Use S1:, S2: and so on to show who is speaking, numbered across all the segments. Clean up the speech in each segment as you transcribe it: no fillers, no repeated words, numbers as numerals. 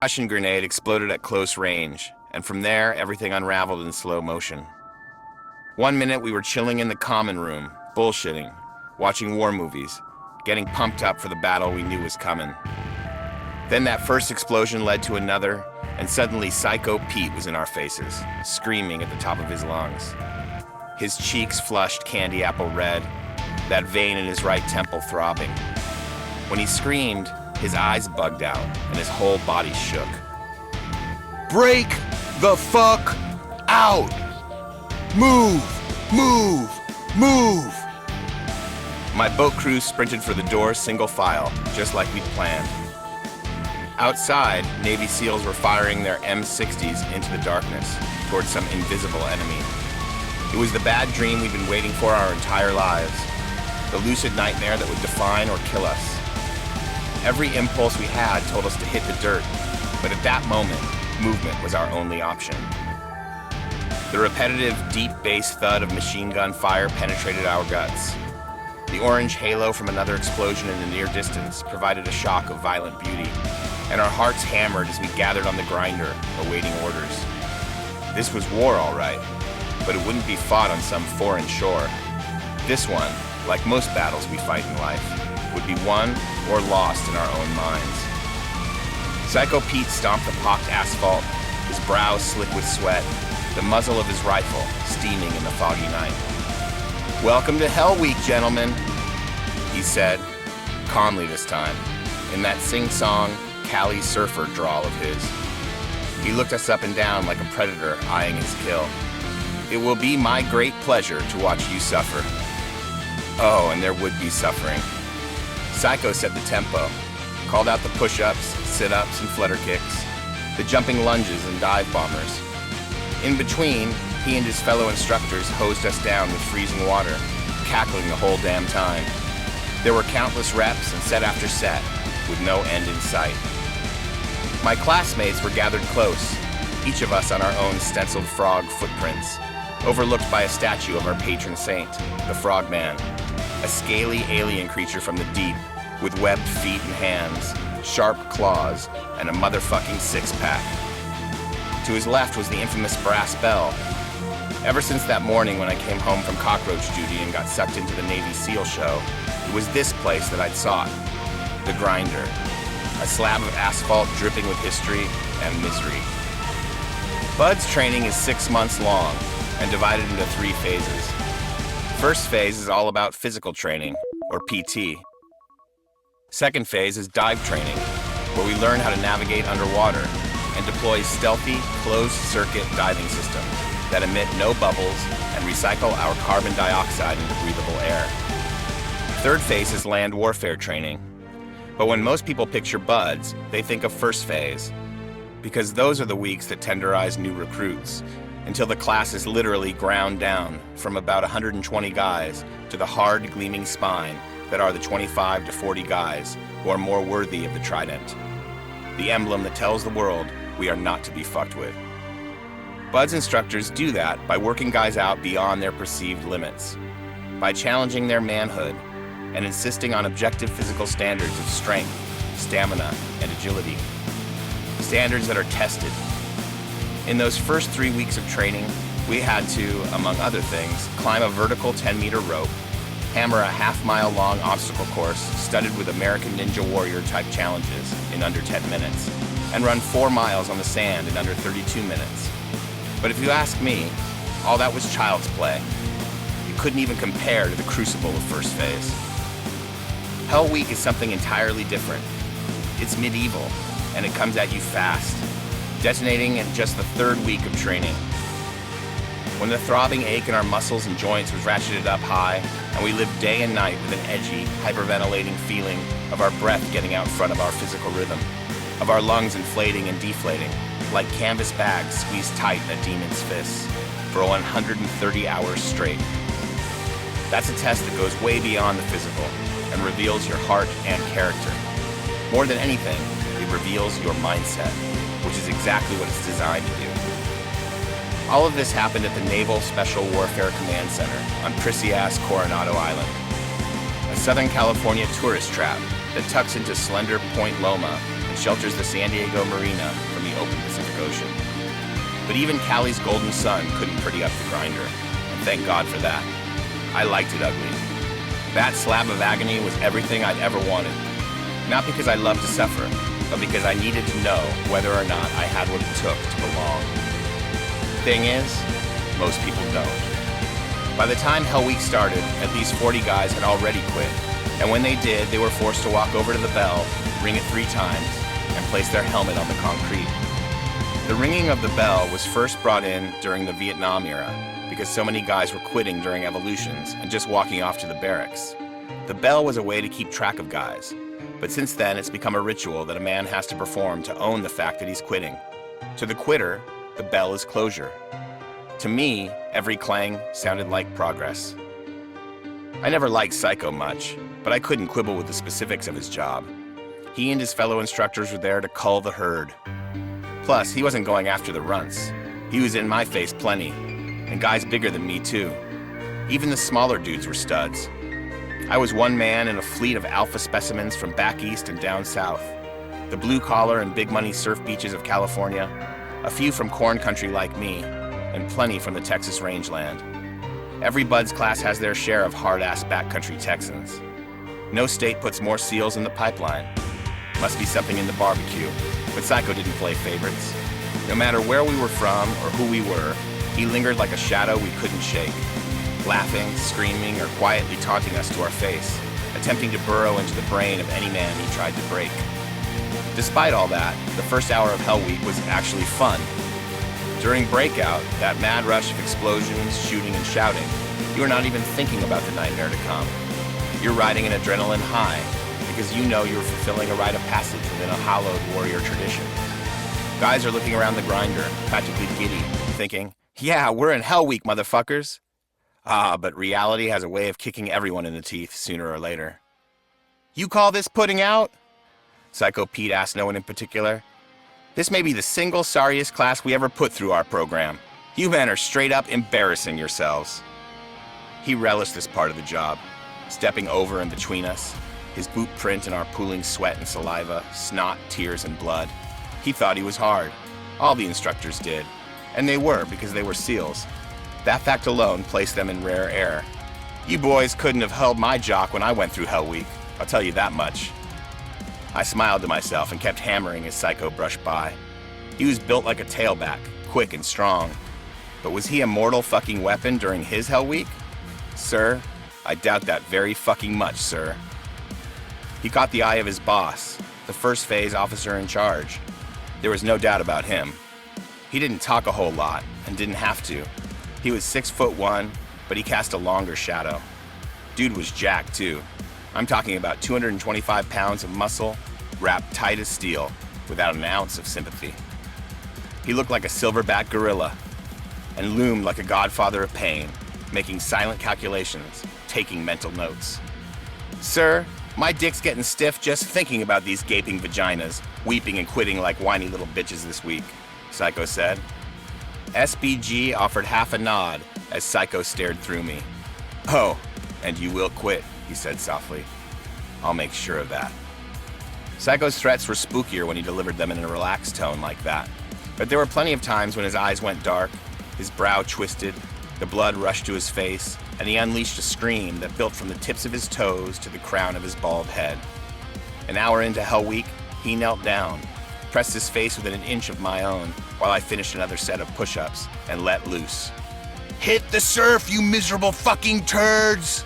S1: Russian grenade exploded at close range, and from there, everything unraveled in slow motion. 1 minute we were chilling in the common room, bullshitting, watching war movies, getting pumped up for the battle we knew was coming. Then that first explosion led to another, and suddenly Psycho Pete was in our faces, screaming at the top of his lungs. His cheeks flushed candy apple red, that vein in his right temple throbbing. When he screamed, his eyes bugged out, and his whole body shook. Break the fuck out! Move! Move! Move! My boat crew sprinted for the door single file, just like we'd planned. Outside, Navy SEALs were firing their M60s into the darkness towards some invisible enemy. It was the bad dream we'd been waiting for our entire lives, the lucid nightmare that would define or kill us. Every impulse we had told us to hit the dirt, but at that moment, movement was our only option. The repetitive, deep bass thud of machine gun fire penetrated our guts. The orange halo from another explosion in the near distance provided a shock of violent beauty, and our hearts hammered as we gathered on the grinder, awaiting orders. This was war, all right, but it wouldn't be fought on some foreign shore. This one, like most battles we fight in life, would be won or lost in our own minds. Psycho Pete stomped the pocked asphalt, his brow slick with sweat, the muzzle of his rifle steaming in the foggy night. "Welcome to Hell Week, gentlemen," he said, calmly this time, in that sing-song, Cali surfer drawl of his. He looked us up and down like a predator eyeing his kill. "It will be my great pleasure to watch you suffer." Oh, and there would be suffering. Psycho set the tempo, called out the push-ups, sit-ups, and flutter kicks, the jumping lunges and dive bombers. In between, he and his fellow instructors hosed us down with freezing water, cackling the whole damn time. There were countless reps and set after set, with no end in sight. My classmates were gathered close, each of us on our own stenciled frog footprints, overlooked by a statue of our patron saint, the Frogman, a scaly alien creature from the deep, with webbed feet and hands, sharp claws, and a motherfucking six-pack. To his left was the infamous brass bell. Ever since that morning when I came home from cockroach duty and got sucked into the Navy SEAL show, it was this place that I'd sought, the grinder, a slab of asphalt dripping with history and misery. BUD/S training is 6 months long and divided into 3 phases. First phase is all about physical training, or PT. Second phase is dive training, where we learn how to navigate underwater and deploy stealthy, closed-circuit diving systems that emit no bubbles and recycle our carbon dioxide into breathable air. Third phase is land warfare training. But when most people picture BUD/S, they think of first phase, because those are the weeks that tenderize new recruits, until the class is literally ground down from about 120 guys to the hard, gleaming spine that are the 25 to 40 guys who are more worthy of the trident, the emblem that tells the world we are not to be fucked with. BUD/S instructors do that by working guys out beyond their perceived limits, by challenging their manhood and insisting on objective physical standards of strength, stamina, and agility. Standards that are tested. In those first 3 weeks of training, we had to, among other things, climb a vertical 10-meter rope, hammer a half-mile long obstacle course studded with American Ninja Warrior-type challenges in under 10 minutes, and run 4 miles on the sand in under 32 minutes. But if you ask me, all that was child's play. It couldn't even compare to the crucible of first phase. Hell Week is something entirely different. It's medieval, and it comes at you fast, detonating in just the 3rd week of training. When the throbbing ache in our muscles and joints was ratcheted up high, and we lived day and night with an edgy, hyperventilating feeling of our breath getting out front of our physical rhythm, of our lungs inflating and deflating, like canvas bags squeezed tight in a demon's fists, for 130 hours straight. That's a test that goes way beyond the physical and reveals your heart and character. More than anything, it reveals your mindset, which is exactly what it's designed to do. All of this happened at the Naval Special Warfare Command Center on prissy-ass Coronado Island, a Southern California tourist trap that tucks into slender Point Loma and shelters the San Diego Marina from the open Pacific Ocean. But even Cali's golden sun couldn't pretty up the grinder, and thank God for that. I liked it ugly. That slab of agony was everything I'd ever wanted. Not because I loved to suffer, but because I needed to know whether or not I had what it took to belong. Thing is, most people don't. By the time Hell Week started, at least 40 guys had already quit, and when they did, they were forced to walk over to the bell, ring it 3 times, and place their helmet on the concrete. The ringing of the bell was first brought in during the Vietnam era, because so many guys were quitting during evolutions and just walking off to the barracks. The bell was a way to keep track of guys, but since then it's become a ritual that a man has to perform to own the fact that he's quitting. To the quitter, the bell is closure. To me, every clang sounded like progress. I never liked Psycho much, but I couldn't quibble with the specifics of his job. He and his fellow instructors were there to cull the herd. Plus, he wasn't going after the runts. He was in my face plenty, and guys bigger than me too. Even the smaller dudes were studs. I was one man in a fleet of alpha specimens from back east and down south. The blue-collar and big-money surf beaches of California, a few from corn country like me, and plenty from the Texas rangeland. Every Buds class has their share of hard-ass backcountry Texans. No state puts more seals in the pipeline. Must be something in the barbecue, but Psycho didn't play favorites. No matter where we were from or who we were, he lingered like a shadow we couldn't shake, laughing, screaming, or quietly taunting us to our face, attempting to burrow into the brain of any man he tried to break. Despite all that, the first hour of Hell Week was actually fun. During Breakout, that mad rush of explosions, shooting, and shouting, you are not even thinking about the nightmare to come. You're riding an adrenaline high, because you know you're fulfilling a rite of passage within a hallowed warrior tradition. Guys are looking around the grinder, practically giddy, thinking, yeah, we're in Hell Week, motherfuckers. But reality has a way of kicking everyone in the teeth sooner or later. You call this putting out? Psycho Pete asked no one in particular. This may be the single sorriest class we ever put through our program. You men are straight up embarrassing yourselves. He relished this part of the job, stepping over and between us, his boot print in our pooling sweat and saliva, snot, tears, and blood. He thought he was hard. All the instructors did. And they were, because they were SEALs. That fact alone placed them in rare air. You boys couldn't have held my jock when I went through Hell Week, I'll tell you that much. I smiled to myself and kept hammering as Psycho brushed by. He was built like a tailback, quick and strong. But was he a mortal fucking weapon during his Hell Week? Sir, I doubt that very fucking much, sir. He caught the eye of his boss, the first phase officer in charge. There was no doubt about him. He didn't talk a whole lot, and didn't have to. He was 6'1", but he cast a longer shadow. Dude was jacked too. I'm talking about 225 pounds of muscle, wrapped tight as steel, without an ounce of sympathy. He looked like a silverback gorilla, and loomed like a godfather of pain, making silent calculations, taking mental notes. Sir, my dick's getting stiff just thinking about these gaping vaginas, weeping and quitting like whiny little bitches this week, Psycho said. SBG offered half a nod as Psycho stared through me. Oh, and you will quit, he said softly. I'll make sure of that. Psycho's threats were spookier when he delivered them in a relaxed tone like that. But there were plenty of times when his eyes went dark, his brow twisted, the blood rushed to his face, and he unleashed a scream that built from the tips of his toes to the crown of his bald head. An hour into Hell Week, he knelt down, pressed his face within an inch of my own, while I finished another set of push-ups and let loose. Hit the surf, you miserable fucking turds!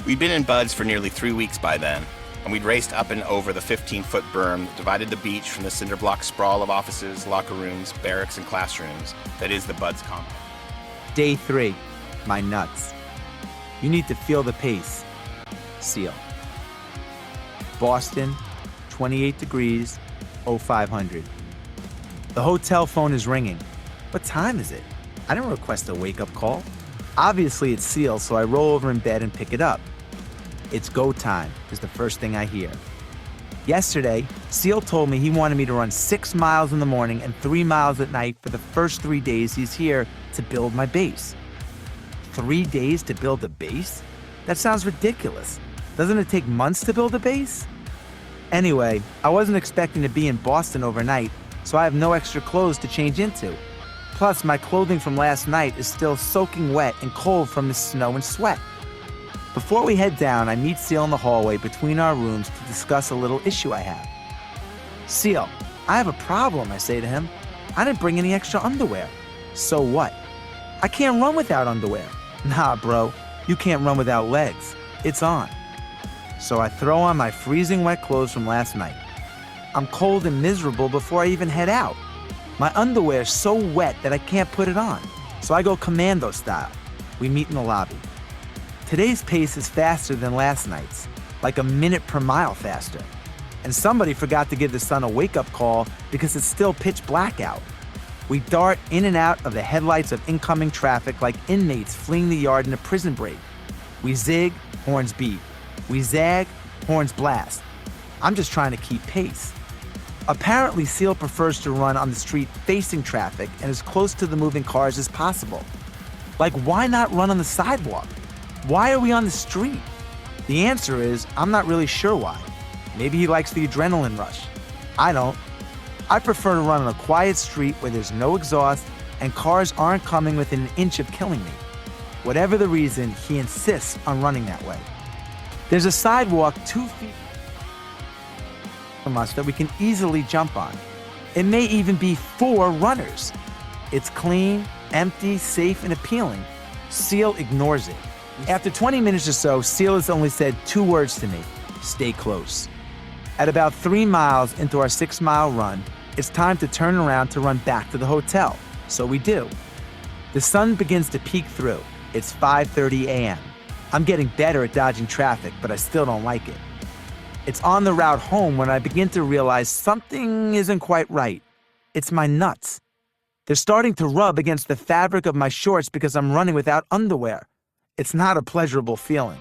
S1: We'd been in Buds for nearly 3 weeks by then, and we'd raced up and over the 15-foot berm that divided the beach from the cinder block sprawl of offices, locker rooms, barracks, and classrooms that is the Buds compound.
S2: Day 3, my nuts. You need to feel the pace. SEAL. Boston, 28 degrees, 0500. The hotel phone is ringing. What time is it? I didn't request a wake-up call. Obviously it's SEAL, so I roll over in bed and pick it up. It's go time is the first thing I hear. Yesterday, SEAL told me he wanted me to run 6 miles in the morning and 3 miles at night for the first 3 days he's here to build my base. 3 days to build a base? That sounds ridiculous. Doesn't it take months to build a base? Anyway, I wasn't expecting to be in Boston overnight, so I have no extra clothes to change into. Plus, my clothing from last night is still soaking wet and cold from the snow and sweat. Before we head down, I meet Seal in the hallway between our rooms to discuss a little issue I have. Seal, I have a problem, I say to him. I didn't bring any extra underwear. So what? I can't run without underwear. Nah, bro, you can't run without legs. It's on. So I throw on my freezing wet clothes from last night. I'm cold and miserable before I even head out. My underwear's so wet that I can't put it on, so I go commando style. We meet in the lobby. Today's pace is faster than last night's, like a minute per mile faster. And somebody forgot to give the sun a wake-up call because it's still pitch black out. We dart in and out of the headlights of incoming traffic like inmates fleeing the yard in a prison break. We zig, horns beep. We zag, horns blast. I'm just trying to keep pace. Apparently, Seal prefers to run on the street facing traffic and as close to the moving cars as possible. Like, why not run on the sidewalk? Why are we on the street? The answer is, I'm not really sure why. Maybe he likes the adrenaline rush. I don't. I prefer to run on a quiet street where there's no exhaust and cars aren't coming within an inch of killing me. Whatever the reason, he insists on running that way. There's a sidewalk 2 feet from us that we can easily jump on. It may even be 4 runners. It's clean, empty, safe, and appealing. Seal ignores it. After 20 minutes or so, Seal has only said 2 words to me: stay close. At about 3 miles into our 6-mile run, it's time to turn around to run back to the hotel. So we do. The sun begins to peek through. It's 5:30 a.m. I'm getting better at dodging traffic, but I still don't like it. It's on the route home when I begin to realize something isn't quite right. It's my nuts. They're starting to rub against the fabric of my shorts because I'm running without underwear. It's not a pleasurable feeling.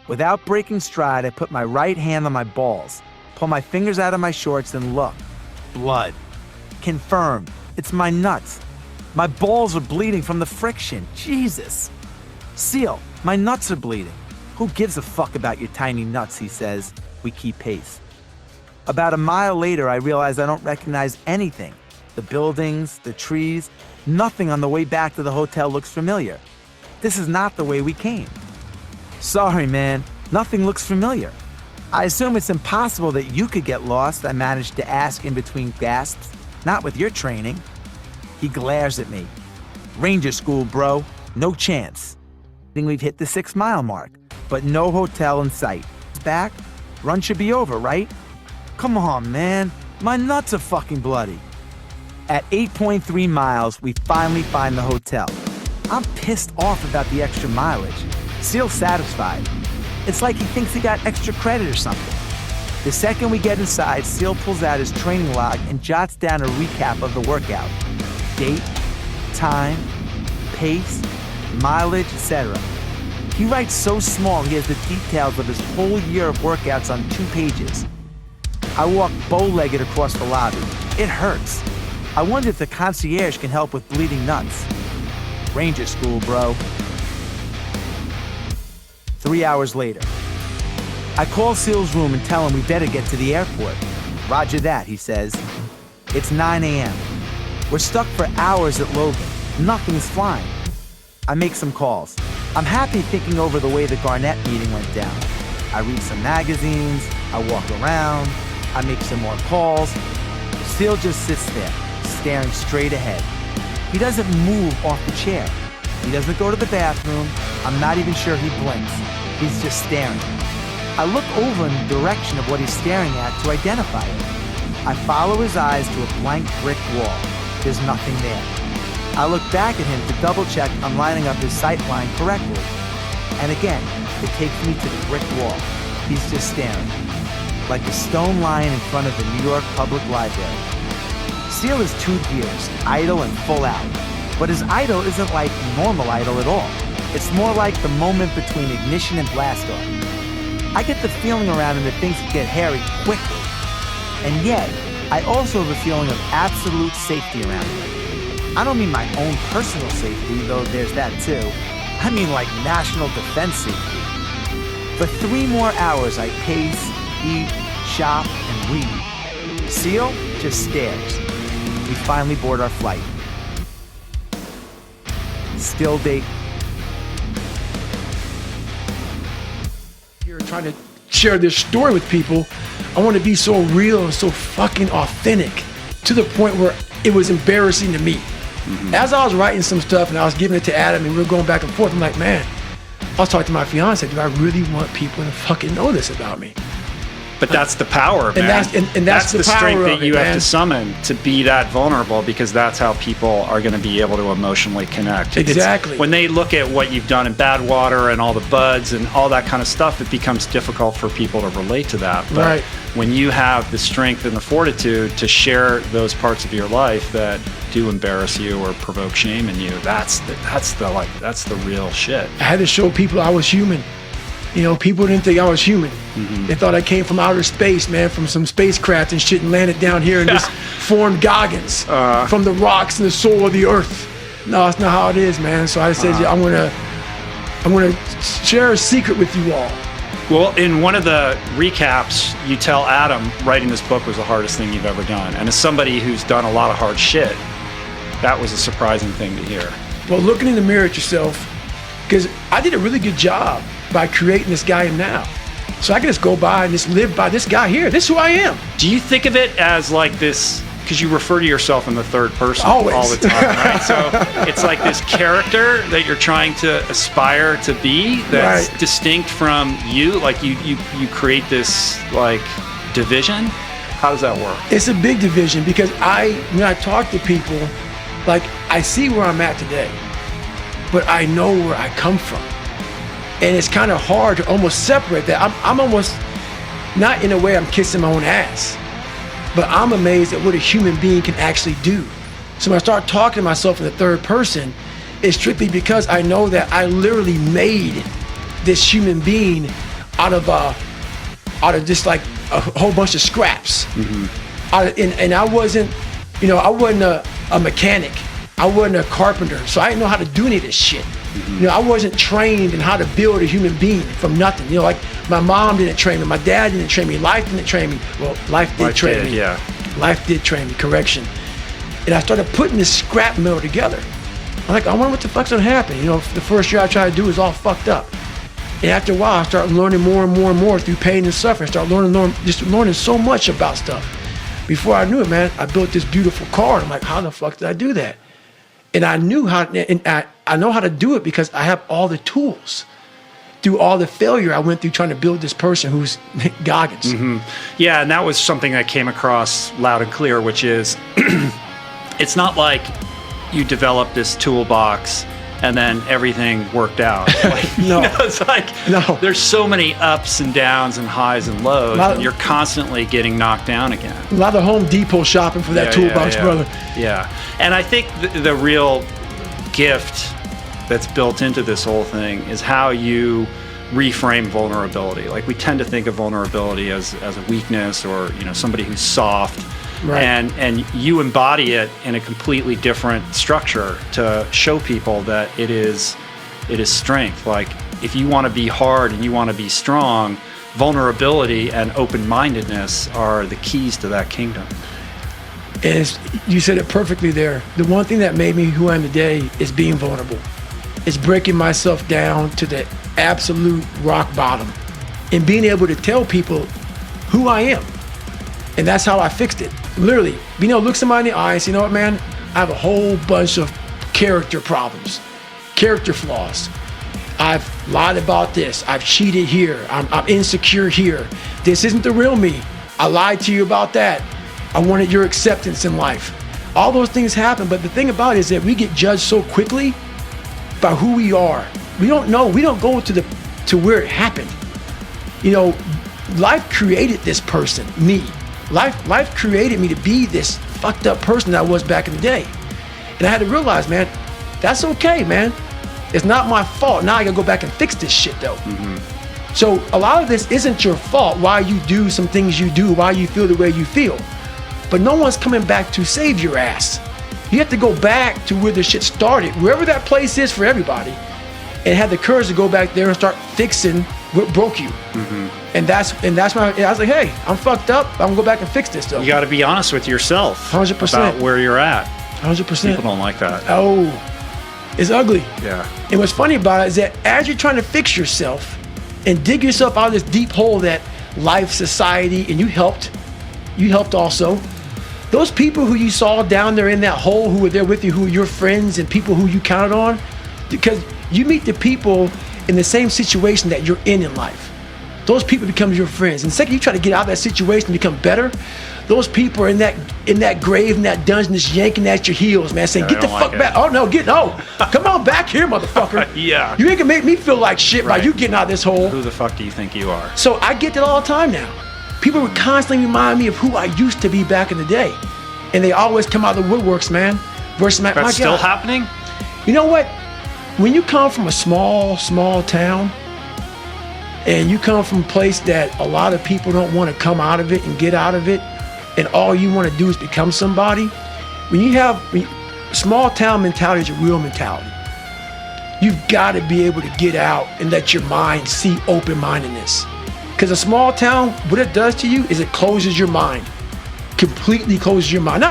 S2: Without breaking stride, I put my right hand on my balls, pull my fingers out of my shorts, and look. Blood. Confirmed. It's my nuts. My balls are bleeding from the friction. Jesus. Seal, my nuts are bleeding. Who gives a fuck about your tiny nuts, he says. We keep pace. About a mile later, I realize I don't recognize anything. The buildings, the trees, nothing on the way back to the hotel looks familiar. This is not the way we came. Sorry, man, nothing looks familiar. I assume it's impossible that you could get lost, I managed to ask in between gasps. Not with your training. He glares at me. Ranger school, bro. No chance. I think we've hit the 6-mile mark, but no hotel in sight. Back? Run should be over, right? Come on, man. My nuts are fucking bloody. At 8.3 miles, we finally find the hotel. I'm pissed off about the extra mileage. Seal's satisfied. It's like he thinks he got extra credit or something. The second we get inside, Seal pulls out his training log and jots down a recap of the workout. Date, time, pace, mileage, etc. He writes so small he has the details of his whole year of workouts on 2 pages. I walk bow-legged across the lobby. It hurts. I wonder if the concierge can help with bleeding nuts. Ranger school, bro. 3 hours later. I call Seal's room and tell him we better get to the airport. Roger that, he says. It's 9 a.m. We're stuck for hours at Logan. Nothing's flying. I make some calls. I'm happy thinking over the way the Garnett meeting went down. I read some magazines, I walk around, I make some more calls. Seal just sits there, staring straight ahead. He doesn't move off the chair. He doesn't go to the bathroom. I'm not even sure he blinks. He's just staring. I look over in the direction of what he's staring at to identify it. I follow his eyes to a blank brick wall. There's nothing there. I look back at him to double-check I'm lining up his sight line correctly. And again, it takes me to the brick wall. He's just staring, like a stone lion in front of the New York Public Library. Seal is 2 gears, idle and full out. But his idle isn't like normal idle at all. It's more like the moment between ignition and blast off. I get the feeling around him that things could get hairy quickly. And yet, I also have a feeling of absolute safety around him. I don't mean my own personal safety, though there's that too. I mean like national defense safety. For 3 more hours, I pace, eat, shop, and read. Seal just stares. We finally board our flight. Still date.
S3: You're trying to share this story with people. I want to be so real and so fucking authentic to the point where it was embarrassing to me. Mm-hmm. As I was writing some stuff and I was giving it to Adam and we were going back and forth, I'm like, man, I was talking to my fiance, do I really want people to fucking know this about me?
S4: But that's the power, man.
S3: And that's the
S4: strength
S3: power
S4: that
S3: of it,
S4: you have
S3: man.
S4: to summon to be that vulnerable, because that's how people are going to be able to emotionally connect.
S3: Exactly.
S4: When they look at what you've done in Badwater and all the buds and all that kind of stuff, it becomes difficult for people to relate to that. But
S3: right.
S4: When you have the strength and the fortitude to share those parts of your life that do embarrass you or provoke shame in you, that's the real shit.
S3: I had to show people I was human. You know, people didn't think I was human. Mm-hmm. They thought I came from outer space, man, from some spacecraft and shit, and landed down here and just formed Goggins from the rocks and the soul of the earth. No, that's not how it is, man. So I said, I'm gonna share a secret with you all.
S4: Well, in one of the recaps, you tell Adam writing this book was the hardest thing you've ever done. And as somebody who's done a lot of hard shit, that was a surprising thing to hear.
S3: Well, looking in the mirror at yourself, because I did a really good job by creating this guy I am now. So I can just go by and just live by this guy here. This is who I am.
S4: Do you think of it as like this, because you refer to yourself in the third person
S3: Always.
S4: all the time, right? So it's like this character that you're trying to aspire to be that's
S3: right.
S4: distinct from you, like you create this like division. How does that work?
S3: It's a big division because when I talk to people, like I see where I'm at today, but I know where I come from. And it's kind of hard to almost separate that. I'm almost, not in a way I'm kissing my own ass, but I'm amazed at what a human being can actually do. So when I start talking to myself in the third person, it's strictly because I know that I literally made this human being out of just like a whole bunch of scraps. Mm-hmm. And I wasn't, I wasn't a mechanic. I wasn't a carpenter, so I didn't know how to do any of this shit. Mm-hmm. I wasn't trained in how to build a human being from nothing. Like my mom didn't train me, my dad didn't train me, life didn't train me. Well, life did train me.
S4: Yeah.
S3: Life did train me, correction. And I started putting this scrap metal together. I'm like, I wonder what the fuck's gonna happen. The first year I tried to do is all fucked up. And after a while, I started learning more and more and more through pain and suffering. I started learning so much about stuff. Before I knew it, man, I built this beautiful car. And I'm like, how the fuck did I do that? And I knew how, and I know how to do it because I have all the tools. Through all the failure I went through trying to build this person who's Goggins.
S4: Mm-hmm. Yeah, and that was something that came across loud and clear, which is, it's not like you developed this toolbox and then everything worked out.
S3: No.
S4: It's like, there's so many ups and downs and highs and lows, and you're constantly getting knocked down again.
S3: A lot of Home Depot shopping for that toolbox, brother.
S4: Yeah, and I think the real gift that's built into this whole thing is how you reframe vulnerability. Like, we tend to think of vulnerability as a weakness or somebody who's soft. Right. And you embody it in a completely different structure to show people that it is strength. Like, if you want to be hard and you want to be strong, vulnerability and open-mindedness are the keys to that kingdom.
S3: And you said it perfectly there. The one thing that made me who I am today is being vulnerable. It's breaking myself down to the absolute rock bottom and being able to tell people who I am. And that's how I fixed it. Literally, look somebody in the eye and say, you know what, man? I have a whole bunch of character problems, character flaws. I've lied about this. I've cheated here. I'm insecure here. This isn't the real me. I lied to you about that. I wanted your acceptance in life. All those things happen, but the thing about it is that we get judged so quickly by who we are. We don't know. We don't go to where it happened. Life created this person, me. Life created me to be this fucked up person that I was back in the day. And I had to realize, man, that's okay, man. It's not my fault. Now I gotta go back and fix this shit, though. Mm-hmm. So a lot of this isn't your fault, why you do some things you do, why you feel the way you feel. But no one's coming back to save your ass. You have to go back to where the shit started, wherever that place is for everybody, and have the courage to go back there and start fixing what broke you. And that's why I was like, hey, I'm fucked up. I'm gonna go back and fix this though.
S4: You got to be honest with yourself
S3: 100%.
S4: about where you're at.
S3: 100%.
S4: People don't like that.
S3: Oh, it's ugly.
S4: Yeah.
S3: And what's funny about it is that as you're trying to fix yourself and dig yourself out of this deep hole that life, society, and you helped also. Those people who you saw down there in that hole who were there with you, who were your friends and people who you counted on, because you meet the people in the same situation that you're in life. Those people become your friends. And the second you try to get out of that situation and become better, those people are in that grave, in that dungeon, just yanking at your heels, man, saying, get the fuck back. Oh no, come on back here, motherfucker.
S4: Yeah.
S3: You ain't gonna make me feel like shit by you getting out of this hole.
S4: Who the fuck do you think you are?
S3: So I get that all the time now. People would constantly remind me of who I used to be back in the day. And they always come out of the woodworks, man. Versus my
S4: That's still
S3: God.
S4: happening?
S3: You know what? When you come from a small town, and you come from a place that a lot of people don't want to come out of it and get out of it, and all you want to do is become somebody, small town mentality is a real mentality. You've got to be able to get out and let your mind see open-mindedness. Because a small town, what it does to you is it closes your mind. Completely closes your mind. Not